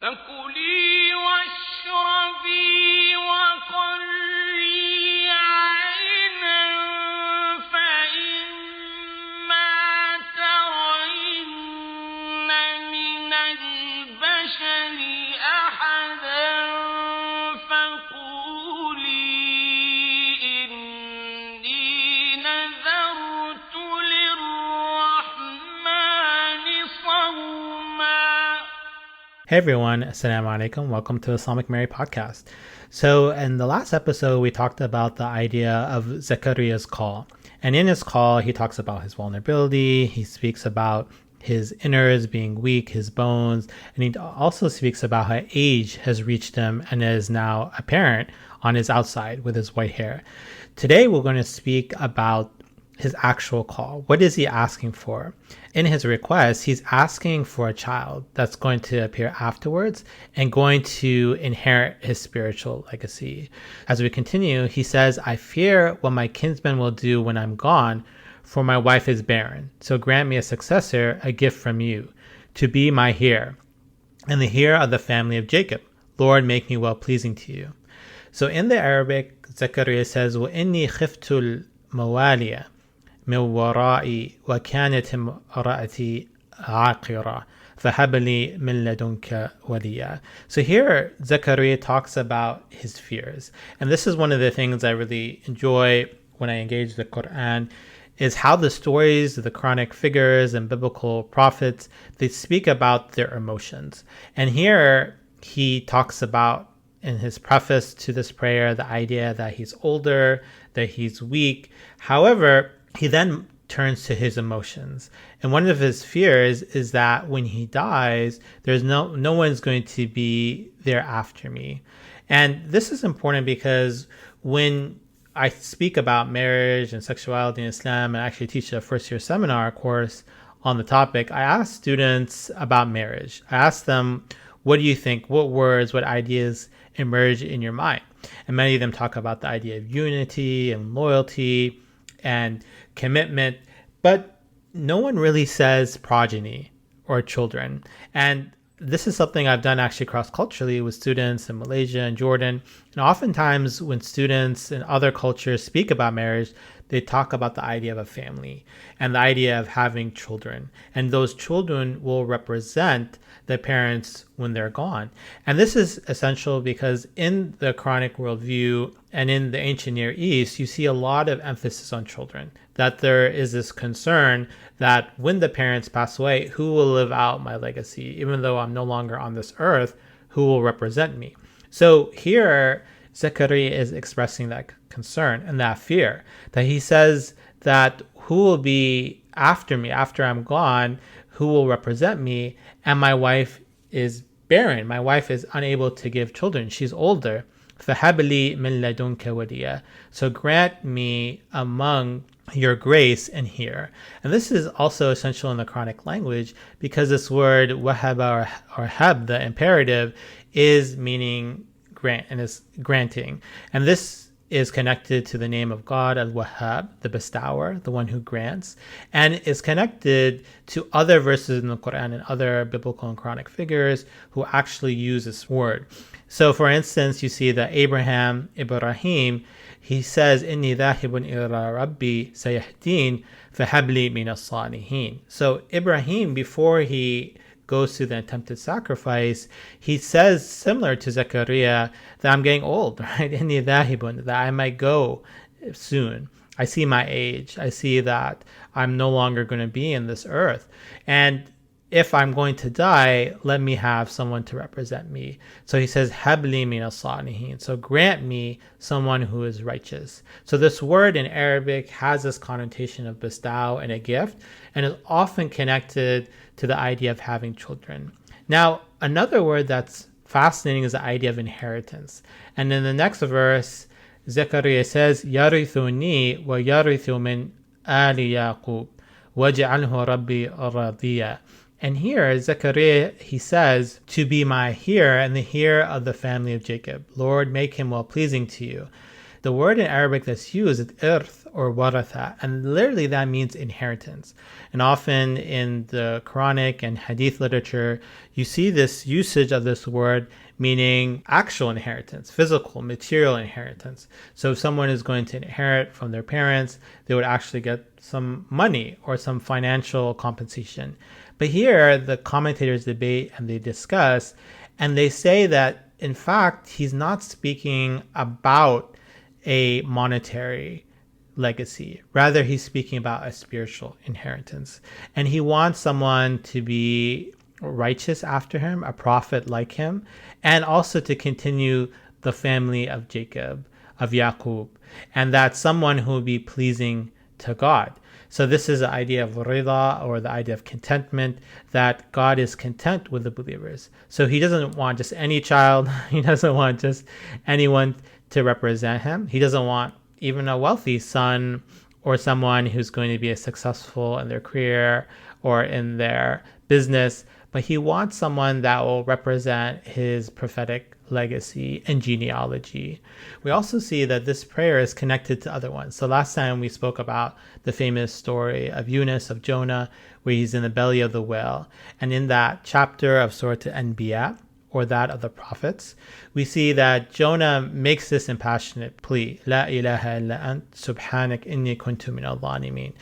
فكلي واشربي وقري عينا فإما ترين من البشر أحدا فقولي إني نذرت للرحمن صوما. Hey everyone, Assalamu alaikum. Welcome to Islamic Mary podcast. So in the last episode, we talked about the idea of Zakariyya's call. And in his call, he talks about his vulnerability. He speaks about his innards being weak, his bones. And he also speaks about how age has reached him and is now apparent on his outside with his white hair. Today, we're going to speak about his actual call. What is he asking for? In his request, he's asking for a child that's going to appear afterwards and going to inherit his spiritual legacy. As we continue, he says, I fear what my kinsmen will do when I'm gone, for my wife is barren. So grant me a successor, a gift from you, to be my heir, and the heir of the family of Jacob. Lord, make me well-pleasing to you. So in the Arabic, Zakariyya says, وَإِنِّي خِفْتُ الْمَوَالِيَ من ورائي وكانت امرأتي عاقرة فهب لي من لدنك وليا. So here Zechariah talks about his fears, and this is one of the things I really enjoy when I engage the Quran, is how the stories of the Quranic figures and biblical prophets, they speak about their emotions. And here he talks about, in his preface to this prayer, the idea that he's older, that he's weak. However, he then turns to his emotions. And one of his fears is that when he dies, there's no one's going to be there after me. And this is important because when I speak about marriage and sexuality in Islam, and I actually teach a first-year seminar course on the topic, I ask students about marriage. I ask them, what do you think? What words, what ideas emerge in your mind? And many of them talk about the idea of unity and loyalty and commitment, but no one really says progeny or children. And this is something I've done actually cross-culturally with students in Malaysia and Jordan. And oftentimes when students in other cultures speak about marriage, they talk about the idea of a family and the idea of having children. And those children will represent the parents when they're gone. And this is essential because in the Quranic worldview and in the ancient Near East, you see a lot of emphasis on children, that there is this concern that when the parents pass away, who will live out my legacy? Even though I'm no longer on this earth, who will represent me? So here, Zechariah is expressing that concern and that fear, that he says that who will be after me, after I'm gone, who will represent me? And my wife is barren. My wife is unable to give children. She's older. فَهَبْ لِي مِن لَدُنْكَ وَلِيًّا. So grant me among your grace and hear. And this is also essential in the Quranic language because this word wahaba or hab, the imperative, is meaning grant and is granting. And this is connected to the name of God, Al-Wahhab, the bestower, the one who grants, and is connected to other verses in the Quran and other biblical and Quranic figures who actually use this word. So for instance, you see that Ibrahim, he says, Inni dhahibun ila rabbi sayahdin fahabli min as-salihin. So Ibrahim, before he goes to the attempted sacrifice, he says, similar to Zechariah, that I'm getting old, right? Inni dhahibun, that I might go soon. I see my age. I see that I'm no longer going to be in this earth. And if I'm going to die, let me have someone to represent me. So he says, habli min as-salihin. So grant me someone who is righteous. So this word in Arabic has this connotation of bestow and a gift, and is often connected to the idea of having children. Now, another word that's fascinating is the idea of inheritance. And in the next verse, Zechariah says, yarithuni wa yarithu min ali Yaqub waj'alhu rabbi radiya. And here, Zechariah, he says, to be my heir and the heir of the family of Jacob. Lord, make him well-pleasing to you. The word in Arabic that's used is irth or waratha, and literally that means inheritance. And often in the Quranic and Hadith literature, you see this usage of this word meaning actual inheritance, physical, material inheritance. So if someone is going to inherit from their parents, they would actually get some money or some financial compensation. But here, the commentators debate and they discuss, and they say that, in fact, he's not speaking about a monetary legacy. Rather, he's speaking about a spiritual inheritance. And he wants someone to be righteous after him, a prophet like him, and also to continue the family of Jacob, of Yaqub, and that's someone who will be pleasing to God. So this is the idea of rida, or the idea of contentment, that God is content with the believers. So he doesn't want just any child. He doesn't want just anyone to represent him. He doesn't want even a wealthy son or someone who's going to be successful in their career or in their business, but he wants someone that will represent his prophetic legacy and genealogy. We also see that this prayer is connected to other ones. So last time we spoke about the famous story of Yunus, of Jonah, where he's in the belly of the whale. And in that chapter of Surat Anbiya, or that of the prophets, we see that Jonah makes this impassionate plea, La ilaha illa ant, subhanak inni kuntu min al-zalimin.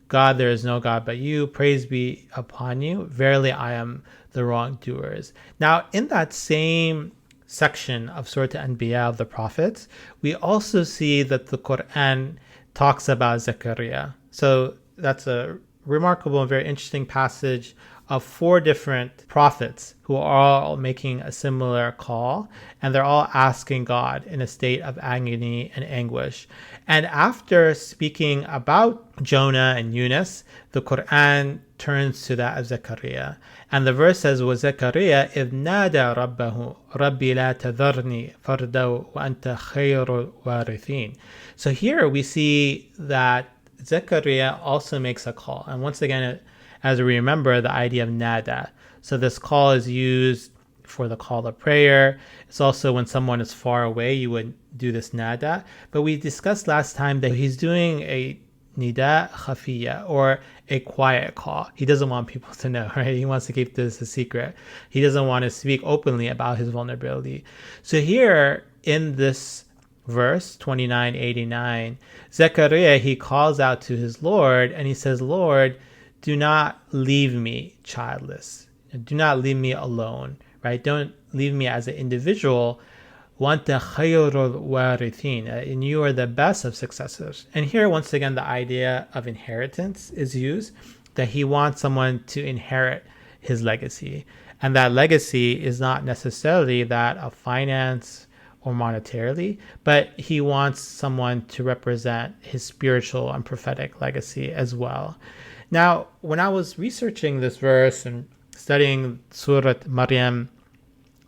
God, there is no God but you. Praise be upon you. Verily, I am the wrongdoers. Now, in that same section of Surah Anbiya of the prophets, we also see that the Quran talks about Zakariyya. So that's a remarkable and very interesting passage of 4 different prophets who are all making a similar call, and they're all asking God in a state of agony and anguish. And after speaking about Jonah and Yunus, the Quran turns to that of Zakariyya. And the verse says, وَزَكَرِيَّا إِذْ نَادَى رَبَّهُ رَبِّ لَا تَذَرْنِي فَرْدًا وَأَنْتَ خَيْرُ الْوَارِثِينَ. So here we see that Zechariah also makes a call. And once again, as we remember, the idea of nada. So this call is used for the call of prayer. It's also when someone is far away, you would do this nada. But we discussed last time that he's doing a nida khafiya, or a quiet call. He doesn't want people to know, right? He wants to keep this a secret. He doesn't want to speak openly about his vulnerability. So here in this verse 29:89, Zechariah, he calls out to his Lord and he says, Lord, do not leave me childless. Do not leave me alone, right? Don't leave me as an individual. وَأَنْتَ خَيْرُ الْوَارِثِينَ, and you are the best of successors. And here, once again, the idea of inheritance is used, that he wants someone to inherit his legacy. And that legacy is not necessarily that of finance or monetarily, but he wants someone to represent his spiritual and prophetic legacy as well. Now, when I was researching this verse and studying Surat Maryam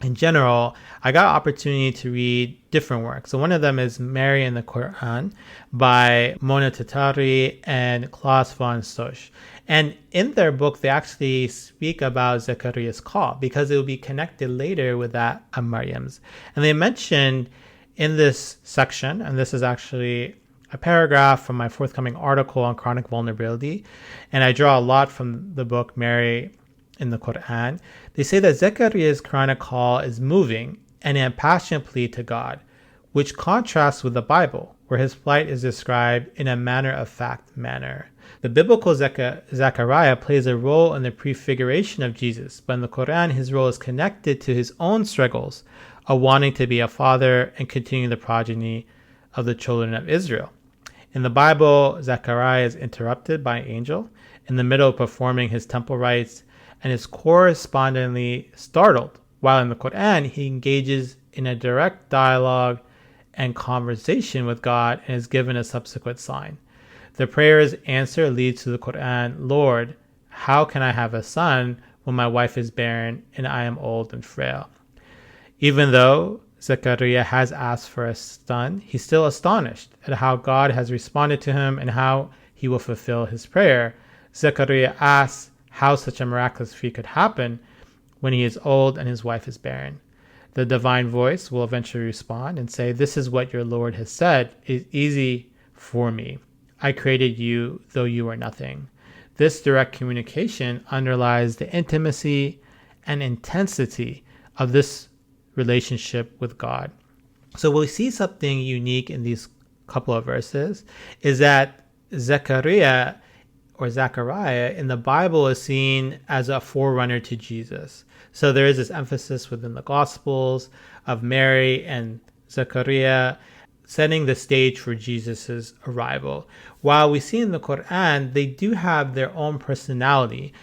in general, I got an opportunity to read different works. So one of them is Mary in the Quran by Mona Tatari and Klaus von Soch. And in their book, they actually speak about Zakariyya's call because it will be connected later with that of Maryam's. And they mentioned in this section, and this is actually a paragraph from my forthcoming article on chronic vulnerability, and I draw a lot from the book Mary in the Quran. They say that Zakariyya's Quranic call is moving and an impassioned plea to God, which contrasts with the Bible, where his plight is described in a matter-of-fact manner. The biblical Zechariah plays a role in the prefiguration of Jesus, but in the Quran, his role is connected to his own struggles of wanting to be a father and continue the progeny of the children of Israel. In the Bible, Zechariah is interrupted by an angel in the middle of performing his temple rites and is correspondingly startled, while in the Quran, he engages in a direct dialogue and conversation with God and is given a subsequent sign. The prayer's answer leads to the Quran, Lord, how can I have a son when my wife is barren and I am old and frail? Even though Zechariah has asked for a son, he's still astonished at how God has responded to him and how he will fulfill his prayer. Zechariah asks how such a miraculous feat could happen when he is old and his wife is barren. the divine voice will eventually respond and say, "This is what your Lord has said is easy for me. I created you though you are nothing." This direct communication underlies the intimacy and intensity of this relationship with God. So we see something unique in these couple of verses is that Zechariah in the Bible is seen as a forerunner to Jesus. So there is this emphasis within the Gospels of Mary and Zechariah setting the stage for Jesus's arrival. While we see in the Quran, they do have their own personality,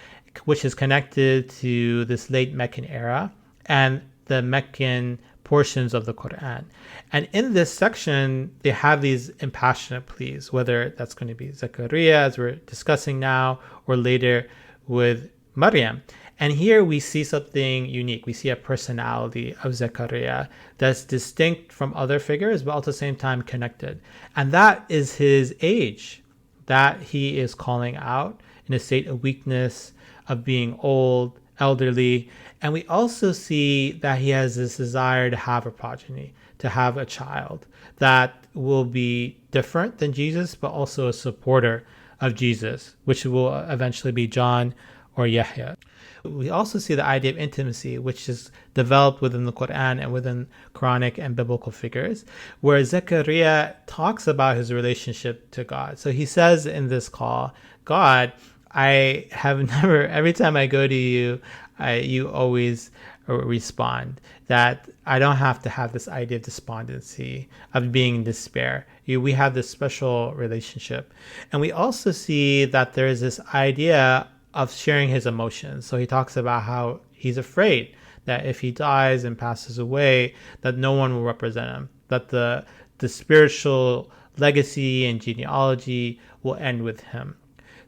which is connected to this late Meccan era and the Meccan portions of the Quran. And in this section, they have these impassionate pleas, whether that's going to be Zechariah, as we're discussing now, or later with Maryam. And here we see something unique. We see a personality of Zechariah that's distinct from other figures, but at the same time connected. And that is his age, that he is calling out in a state of weakness, of being old, elderly. And we also see that he has this desire to have a progeny, to have a child that will be different than Jesus, but also a supporter of Jesus, which will eventually be John or Yahya. We also see the idea of intimacy, which is developed within the Quran and within Quranic and biblical figures, where Zechariah talks about his relationship to God. So he says in this call, "God, I have never, every time I go to you, you always respond, that I don't have to have this idea of despondency, of being in despair. We have this special relationship." And we also see that there is this idea of sharing his emotions. So he talks about how he's afraid that if he dies and passes away, that no one will represent him, that the spiritual legacy and genealogy will end with him.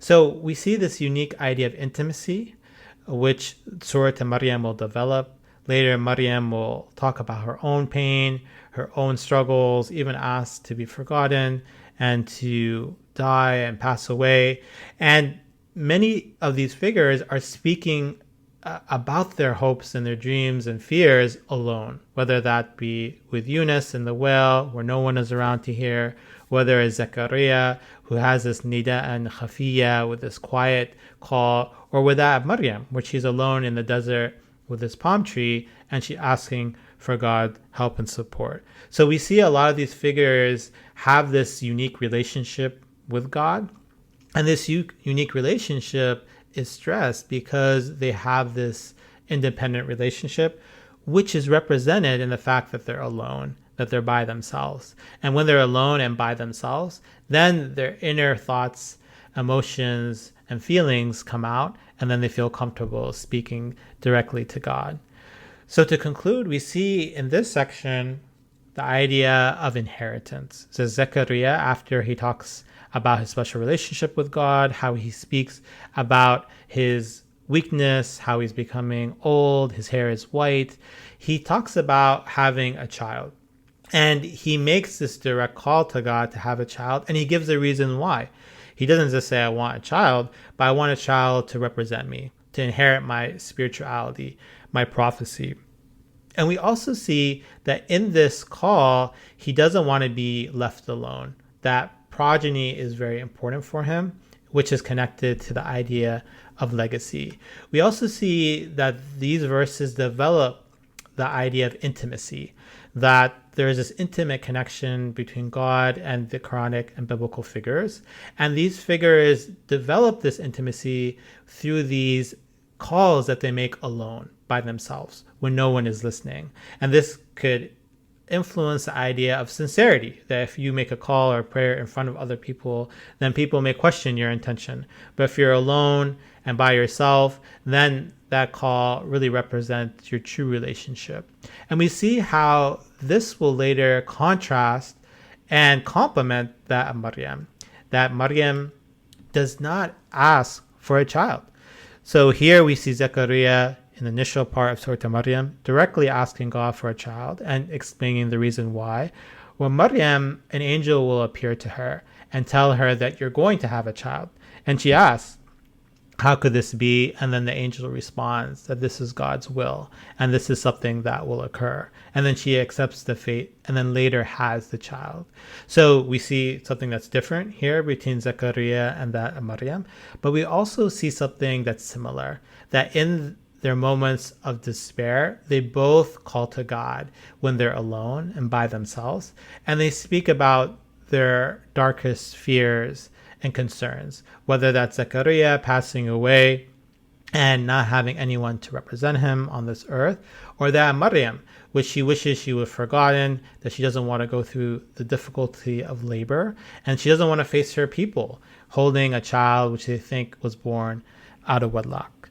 So we see this unique idea of intimacy, which Surat and Maryam will develop. Later, Maryam will talk about her own pain, her own struggles, even ask to be forgotten and to die and pass away. And many of these figures are speaking about their hopes and their dreams and fears alone, whether that be with Yunus in the well, where no one is around to hear, whether it's Zechariah, who has this nida and khafiya, with this quiet call, or with that of Maryam, where she's alone in the desert with this palm tree, and she's asking for God help and support. So we see a lot of these figures have this unique relationship with God, and this unique relationship is stressed because they have this independent relationship, which is represented in the fact that they're alone, that they're by themselves. And when they're alone and by themselves, then their inner thoughts, emotions, and feelings come out, and then they feel comfortable speaking directly to God. So to conclude, we see in this section the idea of inheritance. So Zechariah, after he talks about his special relationship with God, how he speaks about his weakness, how he's becoming old, his hair is white, he talks about having a child. And he makes this direct call to God to have a child, and he gives a reason why. He doesn't just say, "I want a child," but "I want a child to represent me, to inherit my spirituality, my prophecy." And we also see that in this call, he doesn't want to be left alone. That progeny is very important for him, which is connected to the idea of legacy. We also see that these verses develop the idea of intimacy, that there is this intimate connection between God and the Quranic and biblical figures. And these figures develop this intimacy through these calls that they make alone by themselves when no one is listening. And this could influence the idea of sincerity, that if you make a call or a prayer in front of other people, then people may question your intention. But if you're alone and by yourself, then that call really represents your true relationship. And we see how this will later contrast and complement that of Maryam, that Maryam does not ask for a child. So here we see Zechariah in the initial part of Surah Maryam directly asking God for a child and explaining the reason why. When Maryam, an angel will appear to her and tell her that you're going to have a child. And she asks, how could this be? And then the angel responds that this is God's will and this is something that will occur. And then she accepts the fate and then later has the child. So we see something that's different here between Zakariyya and that of Maryam, but we also see something that's similar, that in their moments of despair, they both call to God when they're alone and by themselves, and they speak about their darkest fears and concerns, whether that's Zakariyya passing away and not having anyone to represent him on this earth, or that Maryam, which she wishes she would have forgotten, that she doesn't want to go through the difficulty of labor, and she doesn't want to face her people holding a child which they think was born out of wedlock.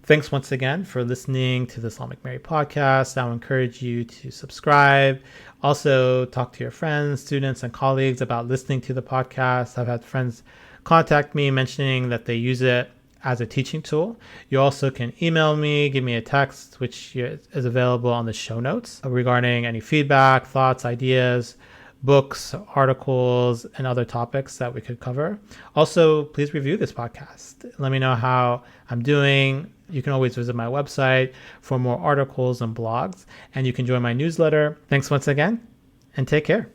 Thanks once again for listening to the Islamic Mary podcast. I'll encourage you to subscribe. Also, talk to your friends, students, and colleagues about listening to the podcast. I've had friends contact me mentioning that they use it as a teaching tool. You also can email me, give me a text, which is available on the show notes regarding any feedback, thoughts, ideas, books, articles, and other topics that we could cover. Also, please review this podcast. Let me know how I'm doing. You can always visit my website for more articles and blogs, and you can join my newsletter. Thanks once again, and take care.